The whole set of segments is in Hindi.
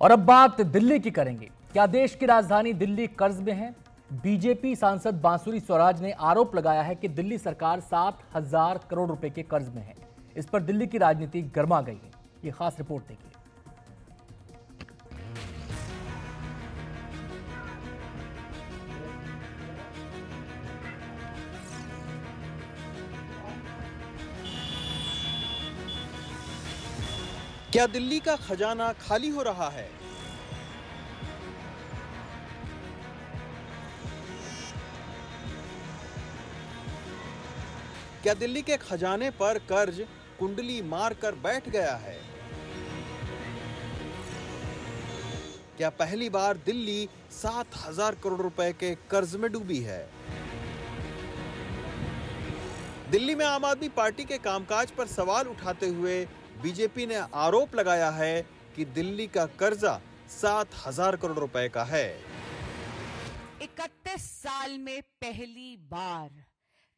और अब बात दिल्ली की करेंगे। क्या देश की राजधानी दिल्ली कर्ज में है? बीजेपी सांसद बांसुरी स्वराज ने आरोप लगाया है कि दिल्ली सरकार 7,000 करोड़ रुपए के कर्ज में है। इस पर दिल्ली की राजनीति गर्मा गई है। ये खास रिपोर्ट देखिए। क्या दिल्ली का खजाना खाली हो रहा है? क्या दिल्ली के खजाने पर कर्ज कुंडली मारकर बैठ गया है? क्या पहली बार दिल्ली 7,000 करोड़ रुपए के कर्ज में डूबी है? दिल्ली में आम आदमी पार्टी के कामकाज पर सवाल उठाते हुए बीजेपी ने आरोप लगाया है कि दिल्ली का कर्जा 7,000 करोड़ रुपए का है। 31 साल में पहली बार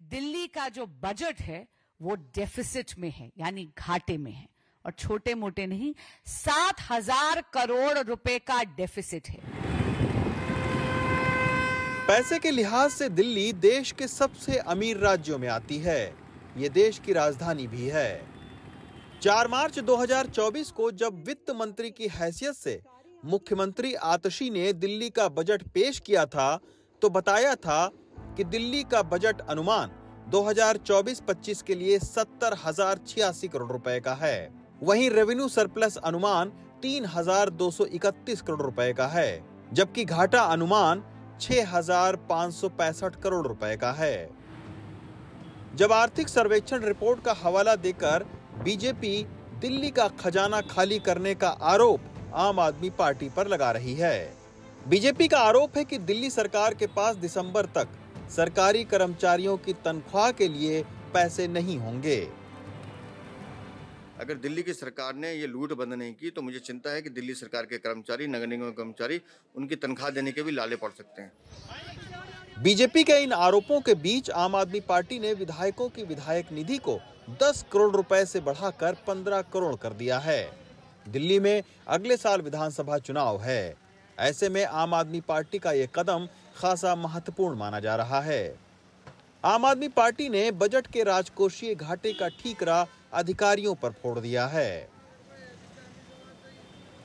दिल्ली का जो बजट है वो डेफिसिट में है, यानी घाटे में है, और छोटे मोटे नहीं, 7,000 करोड़ रुपए का डेफिसिट है। पैसे के लिहाज से दिल्ली देश के सबसे अमीर राज्यों में आती है। ये देश की राजधानी भी है। 4 मार्च 2024 को जब वित्त मंत्री की हैसियत से मुख्यमंत्री आतिशी ने दिल्ली का बजट पेश किया था तो बताया था कि दिल्ली का बजट अनुमान 2024-25 के लिए 70,086 करोड़ रुपए का है। वहीं रेवेन्यू सरप्लस अनुमान 3,231 करोड़ रुपए का है, जबकि घाटा अनुमान 6,565 करोड़ रुपए का है। जब आर्थिक सर्वेक्षण रिपोर्ट का हवाला देकर बीजेपी दिल्ली का खजाना खाली करने का आरोप आम आदमी पार्टी पर लगा रही है। बीजेपी का आरोप है कि दिल्ली सरकार के पास दिसंबर तक सरकारी कर्मचारियों की तनख्वाह के लिए पैसे नहीं होंगे। अगर दिल्ली की सरकार ने ये लूट बंद नहीं की तो मुझे चिंता है कि दिल्ली सरकार के कर्मचारी, नगर निगम के कर्मचारी, उनकी तनख्वाह देने के भी लाले पड़ सकते हैं। बीजेपी के इन आरोपों के बीच आम आदमी पार्टी ने विधायकों की विधायक निधि को 10 करोड़ रुपए से बढ़ाकर 15 करोड़ कर दिया है। दिल्ली में अगले साल विधानसभा चुनाव है। ऐसे में आम आदमी पार्टी का यह कदम खासा महत्वपूर्ण माना जा रहा है। आम आदमी पार्टी ने बजट के राजकोषीय घाटे का ठीकरा अधिकारियों पर फोड़ दिया है।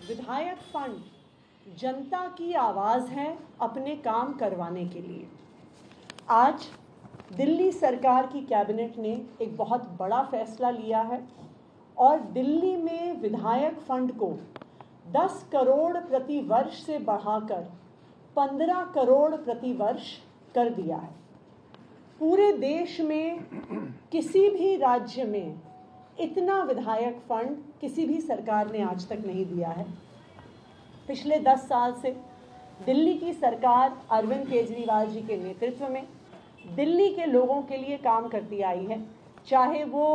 विधायक फंड जनता की आवाज है अपने काम करवाने के लिए। आज दिल्ली सरकार की कैबिनेट ने एक बहुत बड़ा फैसला लिया है और दिल्ली में विधायक फंड को 10 करोड़ प्रति वर्ष से बढ़ाकर 15 करोड़ प्रति वर्ष कर दिया है। पूरे देश में किसी भी राज्य में इतना विधायक फंड किसी भी सरकार ने आज तक नहीं दिया है। पिछले 10 साल से दिल्ली की सरकार अरविंद केजरीवाल जी के नेतृत्व में दिल्ली के लोगों के लिए काम करती आई है, चाहे वो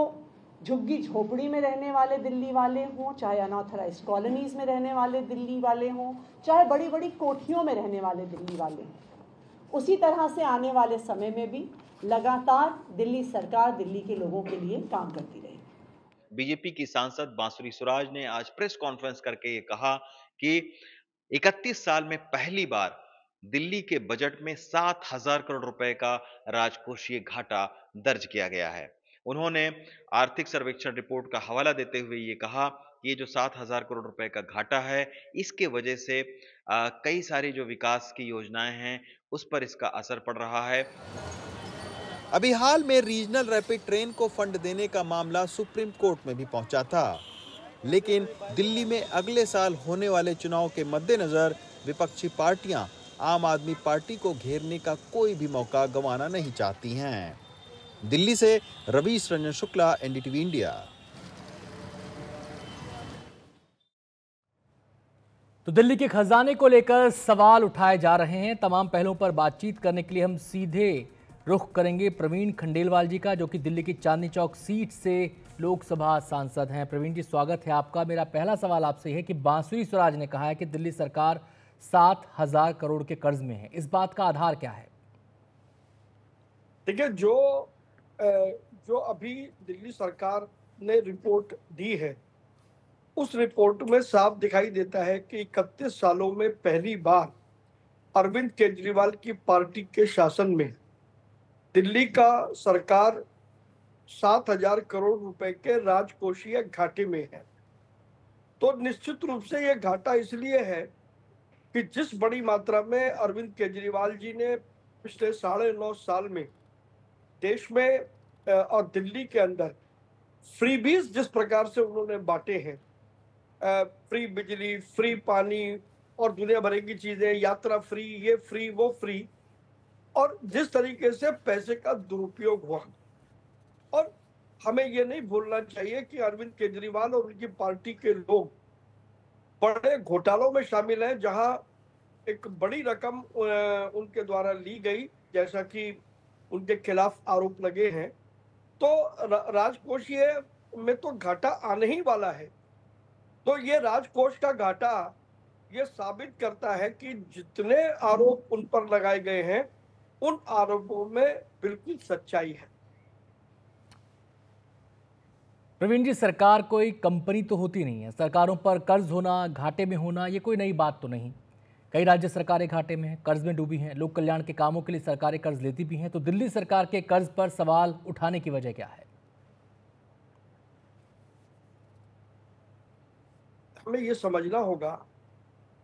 झुग्गी झोपड़ी में रहने वाले दिल्ली वाले हों, चाहे अनऑथराइज्ड कॉलोनीज में रहने वाले दिल्ली वाले हों, चाहे बड़ी बड़ी कोठियों में रहने वाले दिल्ली वाले हों। उसी तरह से आने वाले समय में भी लगातार दिल्ली सरकार दिल्ली के लोगों के लिए काम करती रहेगी। बीजेपी की सांसद बांसुरी स्वराज ने आज प्रेस कॉन्फ्रेंस करके ये कहा कि 31 साल में पहली बार दिल्ली के बजट में 7,000 करोड़ रुपए का राजकोषीय घाटा दर्ज किया गया है। उन्होंने आर्थिक सर्वेक्षण रिपोर्ट का हवाला देते हुए ये कहा कि ये जो 7,000 करोड़ रुपए का घाटा है, इसके वजह से कई सारी जो विकास की योजनाएं हैं उस पर इसका असर पड़ रहा है। अभी हाल में रीजनल रैपिड ट्रेन को फंड देने का मामला सुप्रीम कोर्ट में भी पहुंचा था, लेकिन दिल्ली में अगले साल होने वाले चुनाव के मद्देनजर विपक्षी पार्टियां आम आदमी पार्टी को घेरने का कोई भी मौका गंवाना नहीं चाहती हैं। दिल्ली से रवीश रंजन शुक्ला, एनडीटीवी इंडिया। तो दिल्ली के खजाने को लेकर सवाल उठाए जा रहे हैं। तमाम पहलुओं पर बातचीत करने के लिए हम सीधे रुख करेंगे प्रवीण खंडेलवाल जी का, जो कि दिल्ली की चांदनी चौक सीट से लोकसभा सांसद हैं। प्रवीण जी, स्वागत है आपका। मेरा पहला सवाल आपसे है कि बांसुरी स्वराज ने कहा है कि दिल्ली सरकार 7,000 करोड़ के कर्ज में है। इस बात का आधार क्या है? देखिए, जो अभी दिल्ली सरकार ने रिपोर्ट दी है उस रिपोर्ट में साफ दिखाई देता है कि 31 सालों में पहली बार अरविंद केजरीवाल की पार्टी के शासन में दिल्ली का सरकार 7,000 करोड़ रुपए के राजकोषीय घाटे में है। तो निश्चित रूप से यह घाटा इसलिए है कि जिस बड़ी मात्रा में अरविंद केजरीवाल जी ने पिछले 9.5 साल में देश में और दिल्ली के अंदर फ्रीबीज जिस प्रकार से उन्होंने बांटे हैं, फ्री बिजली, फ्री पानी और दुनिया भर की चीजें, यात्रा फ्री, ये फ्री, वो फ्री, और जिस तरीके से पैसे का दुरुपयोग हुआ। और हमें ये नहीं भूलना चाहिए कि अरविंद केजरीवाल और उनकी पार्टी के लोग बड़े घोटालों में शामिल हैं, जहां एक बड़ी रकम उनके द्वारा ली गई, जैसा कि उनके खिलाफ आरोप लगे हैं। तो राजकोषीय में तो घाटा आने ही वाला है। तो ये राजकोष का घाटा ये साबित करता है कि जितने आरोप उन पर लगाए गए हैं उन आरोपों में बिल्कुल सच्चाई है। प्रवीण जी, सरकार कोई कंपनी तो होती नहीं है। सरकारों पर कर्ज होना, घाटे में होना, ये कोई नई बात तो नहीं। कई राज्य सरकारें घाटे में हैं, कर्ज में डूबी हैं। लोक कल्याण के कामों के लिए सरकारें कर्ज लेती भी हैं। तो दिल्ली सरकार के कर्ज पर सवाल उठाने की वजह क्या है? हमें ये समझना होगा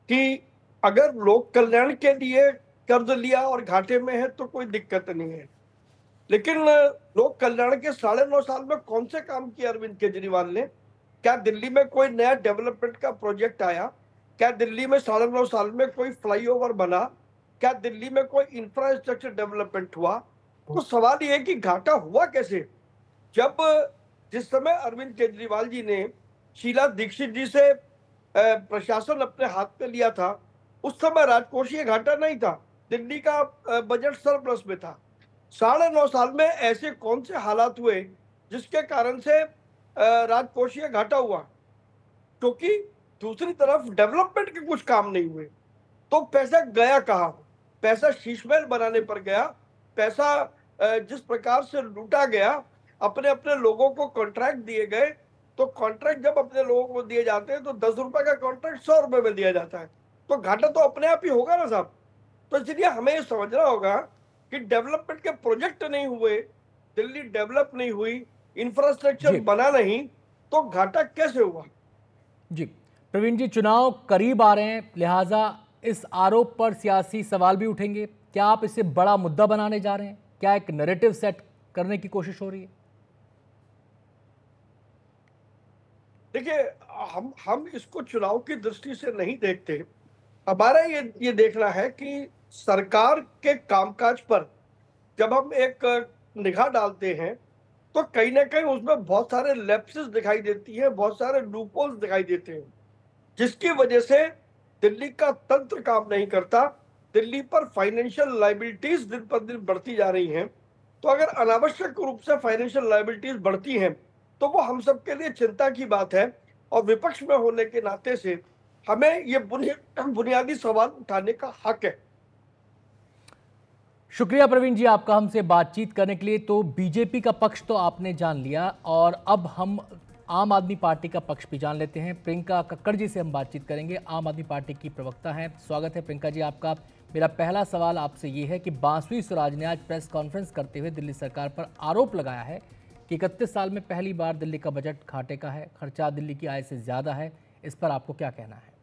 कि अगर लोक कल्याण के लिए कर्ज लिया और घाटे में है तो कोई दिक्कत नहीं है, लेकिन लोक कल्याण के 9.5 साल में कौन से काम किए अरविंद केजरीवाल ने? क्या दिल्ली में कोई नया डेवलपमेंट का प्रोजेक्ट आया? क्या दिल्ली में 9.5 साल में कोई फ्लाईओवर बना? क्या दिल्ली में कोई इंफ्रास्ट्रक्चर डेवलपमेंट हुआ? तो सवाल ये है कि घाटा हुआ कैसे? जब जिस समय अरविंद केजरीवाल जी ने शीला दीक्षित जी से प्रशासन अपने हाथ में लिया था, उस समय राजकोषीय घाटा नहीं था, दिल्ली का बजट सरप्लस में था। 9.5 साल में ऐसे कौन से हालात हुए जिसके कारण से राजकोषीय घाटा हुआ? क्योंकि दूसरी तरफ डेवलपमेंट के कुछ काम नहीं हुए। तो पैसा गया कहाँ? पैसा शीश महल बनाने पर गया। पैसा जिस प्रकार से लूटा गया, अपने अपने लोगों को कॉन्ट्रैक्ट दिए गए। तो कॉन्ट्रैक्ट जब अपने लोगों को दिए जाते हैं तो 10 रुपए का कॉन्ट्रैक्ट 100 रुपए में दिया जाता है, तो घाटा तो अपने आप ही होगा ना साहब। तो इसलिए हमें ये समझना होगा कि डेवलपमेंट के प्रोजेक्ट नहीं हुए, दिल्ली डेवलप नहीं हुई, इंफ्रास्ट्रक्चर बना नहीं, तो घाटा कैसे हुआ? जी प्रवीण जी, चुनाव करीब आ रहे हैं, लिहाजा इस आरोप पर सियासी सवाल भी उठेंगे। क्या आप इसे बड़ा मुद्दा बनाने जा रहे हैं? क्या एक नैरेटिव सेट करने की कोशिश हो रही है? देखिए, हम इसको चुनाव की दृष्टि से नहीं देखते। हमारा ये देखना है कि सरकार के कामकाज पर जब हम एक निगाह डालते हैं तो कहीं ना कहीं उसमें बहुत सारे लैप्सेस दिखाई देती है, बहुत सारे लूपहोल्स दिखाई देते हैं, जिसकी वजह से दिल्ली का तंत्र काम नहीं करता। दिल्ली पर फाइनेंशियल लायबिलिटीज दिन पर दिन बढ़ती जा रही हैं। तो अगर अनावश्यक रूप से फाइनेंशियल लायबिलिटीज बढ़ती हैं तो वो हम सबके लिए चिंता की बात है, और विपक्ष में होने के नाते से हमें ये बुनियादी सवाल उठाने का हक है। शुक्रिया प्रवीण जी आपका हमसे बातचीत करने के लिए। तो बीजेपी का पक्ष तो आपने जान लिया, और अब हम आम आदमी पार्टी का पक्ष भी जान लेते हैं। प्रियंका कक्कड़ जी से हम बातचीत करेंगे, आम आदमी पार्टी की प्रवक्ता हैं। स्वागत है प्रियंका जी आपका। मेरा पहला सवाल आपसे ये है कि बांसुरी स्वराज ने आज प्रेस कॉन्फ्रेंस करते हुए दिल्ली सरकार पर आरोप लगाया है कि 31 साल में पहली बार दिल्ली का बजट घाटे का है, खर्चा दिल्ली की आय से ज्यादा है। इस पर आपको क्या कहना है?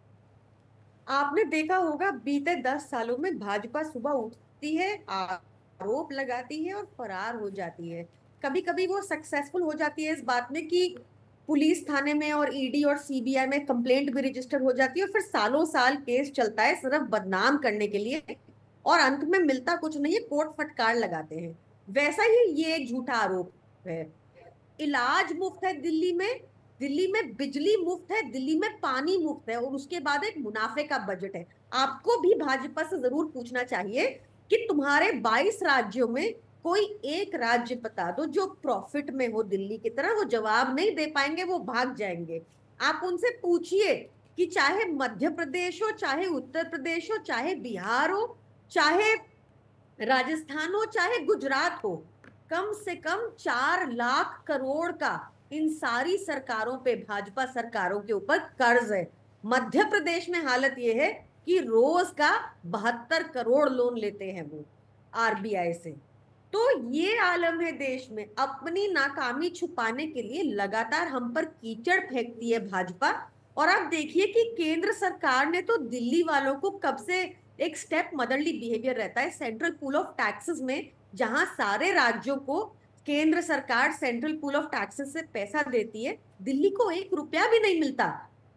आपने देखा होगा बीते 10 सालों में भाजपा सुबह उठती है, आरोप लगाती है और फरार हो जाती है। कभी कभी वो सक्सेसफुल हो जाती है इस बात में कि पुलिस थाने में और ईडी और सीबीआई में कंप्लेंट भी रजिस्टर हो जाती है, और फिर सालों साल केस चलता है सिर्फ बदनाम करने के लिए, और अंत में मिलता कुछ नहीं है, कोर्ट फटकार लगाते हैं। वैसा ही ये एक झूठा आरोप है। इलाज मुफ्त है दिल्ली में बिजली मुफ्त है, दिल्ली में पानी मुफ्त है, और उसके बाद एक मुनाफे का बजट है। आपको भी भाजपा से जरूर पूछना चाहिए कि तुम्हारे 22 राज्यों में कोई एक राज्य बता दो जो प्रॉफिट में हो दिल्ली की तरह। वो जवाब नहीं दे पाएंगे, वो भाग जाएंगे। आप उनसे पूछिए कि चाहे मध्य प्रदेश हो, चाहे उत्तर प्रदेश हो, चाहे बिहार हो, चाहे राजस्थान हो, चाहे गुजरात हो, कम से कम 4 लाख करोड़ का इन सारी सरकारों पे, भाजपा सरकारों के ऊपर कर्ज है। मध्य प्रदेश में हालत ये है कि रोज का 72 करोड़ लोन लेते हैं वो आरबीआई से। तो ये आलम है देश में। अपनी नाकामी छुपाने के लिए लगातार हम पर कीचड़ फेंकती है भाजपा। और आप देखिए कि केंद्र सरकार ने तो दिल्ली वालों को कब से एक स्टेप मदरली बिहेवियर रहता है सेंट्रल पूल ऑफ टैक्सेस में, जहां सारे राज्यों को केंद्र सरकार सेंट्रल पूल ऑफ टैक्सेस से पैसा देती है, दिल्ली को 1 रुपया भी नहीं मिलता।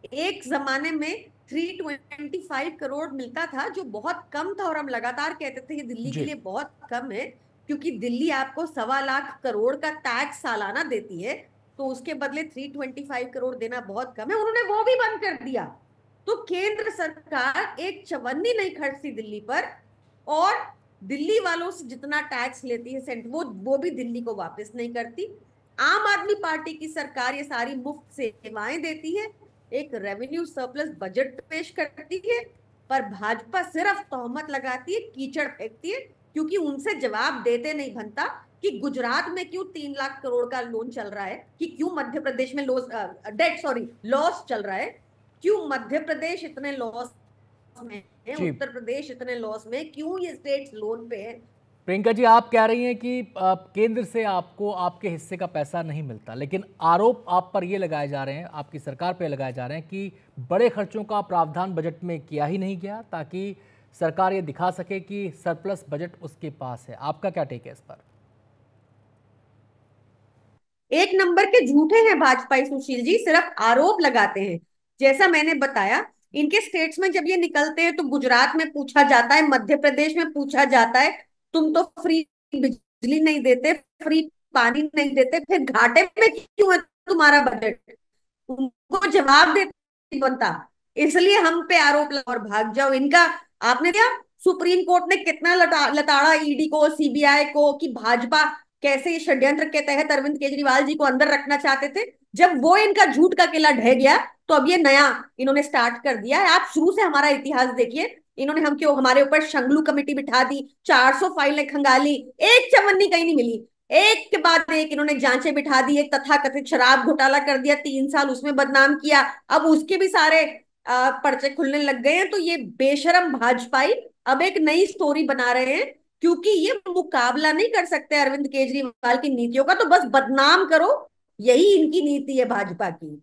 एक जमाने में 325 करोड़ मिलता था, जो बहुत कम था, और हम लगातार कहते थे कि दिल्ली के लिए बहुत कम है, क्योंकि दिल्ली आपको 1.25 करोड़ का टैक्स सालाना देती है, तो उसके बदले 325 करोड़ देना बहुत कम है। उन्होंने वो भी बंद कर दिया। तो केंद्र सरकार एक चवन्नी नहीं खर्चती दिल्ली पर, और दिल्ली वालों से जितना टैक्स लेती है सेंट, वो भी दिल्ली को वापस नहीं करती। आम आदमी पार्टी की सरकार ये सारी मुफ्त सेवाएं देती है, एक रेवेन्यू सरप्लस बजट पेश करती है, पर भाजपा सिर्फ तोहमत लगाती है, कीचड़ फेंकती है, क्योंकि उनसे जवाब देते नहीं बनता कि गुजरात में क्यों 3 लाख करोड़ का लोन चल रहा है, कि क्यों मध्य प्रदेश में लॉस चल रहा है, क्यों मध्य प्रदेश इतने लॉस में है, उत्तर प्रदेश इतने लॉस में, क्यों ये स्टेट्स लोन पे है। प्रियंका जी, आप कह रही हैं कि केंद्र से आपको आपके हिस्से का पैसा नहीं मिलता, लेकिन आरोप आप पर ये लगाए जा रहे हैं, आपकी सरकार पे लगाए जा रहे हैं कि बड़े खर्चों का प्रावधान बजट में किया ही नहीं गया, ताकि सरकार ये दिखा सके कि सरप्लस बजट उसके पास है। आपका क्या टेक है इस पर? एक नंबर के झूठे हैं भाजपाई सुशील जी, सिर्फ आरोप लगाते हैं। जैसा मैंने बताया, इनके स्टेट्स में जब ये निकलते हैं तो गुजरात में पूछा जाता है, मध्य प्रदेश में पूछा जाता है, तुम तो फ्री बिजली नहीं देते, फ्री पानी नहीं देते, फिर घाटे में क्यों है तुम्हारा बजट? उनको जवाब देते बनता। इसलिए हम पे आरोप और भाग जाओ इनका। आपने क्या, सुप्रीम कोर्ट ने कितना लताड़ा ईडी को, सीबीआई को, कि भाजपा कैसे ये षड्यंत्र के तहत अरविंद केजरीवाल जी को अंदर रखना चाहते थे। जब वो इनका झूठ का किला ढह गया, तो अब ये नया इन्होंने स्टार्ट कर दिया है। आप शुरू से हमारा इतिहास देखिए, इन्होंने हम क्यों हमारे ऊपर शंगलू कमेटी बिठा दी, 400 फाइलें खंगाली, एक चवन्नी कहीं नहीं मिली, एक के बाद एक इन्होंने जांचें बिठा दी, एक तथाकथित शराब घोटाला कर दिया, 3 साल उसमें बदनाम किया, अब उसके भी सारे पर्चे खुलने लग गए हैं। तो ये बेशरम भाजपाई अब एक नई स्टोरी बना रहे हैं, क्योंकि ये मुकाबला नहीं कर सकते अरविंद केजरीवाल की नीतियों का, तो बस बदनाम करो, यही इनकी नीति है भाजपा की।